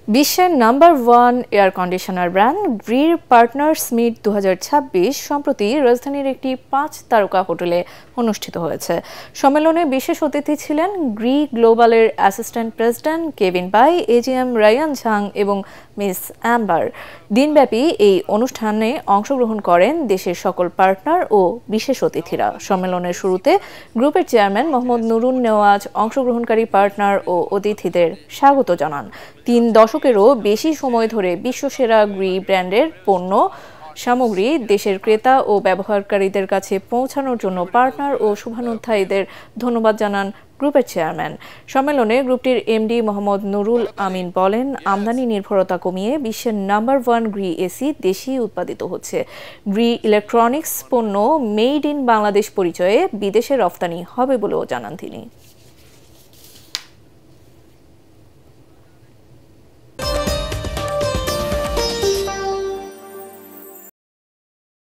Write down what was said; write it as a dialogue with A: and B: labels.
A: বিশ্বের number 1 air conditioner brand গ্রির partners meet 2026 সম্প্রতি রাজধানীর একটি 5 তারকা হোটেলে অনুষ্ঠিত হয়েছে। সম্মেলনে বিশেষ অতিথি ছিলেন গ্রি গ্লোবালের assistant president Kevin Bai, AGM Ryan Zhang এবং মিস অ্যাম্বার। দিনব্যাপী এই অনুষ্ঠানে অংশগ্রহণ করেন দেশের সকল পার্টনার ও বিশেষ অতিথিরা। সম্মেলনের শুরুতে গ্রুপের চেয়ারম্যান মোহাম্মদ নুরুন নেওয়াজ অংশগ্রহণকারী পার্টনার ও অতিথিদের স্বাগত জানান। 3 দশকেরও বেশি সময় ধরে বিশ্বসেরা গ্রি ব্র্যান্ডের পণ্য সামগ্রী দেশের ক্রেতা ও ব্যবহারকারীদের কাছে পৌঁছানোর জন্য পার্টনার ও শুভানুধ্যায়ীদের ধন্যবাদ জানান গ্রুপের চেয়ারম্যান। সম্মেলনে গ্রুপটির এমডি মোহাম্মদ নুরুল আমিন বলেন, আমদানি নির্ভরতা কমিয়ে বিশ্বের নাম্বার 1 গ্রি এসি দেশেই উৎপাদিত হচ্ছে। গ্রি ইলেকট্রনিক্স পণ্য মেড ইন বাংলাদেশ পরিচয়ে বিদেশে রফতানি হবে বলেও জানান তিনি।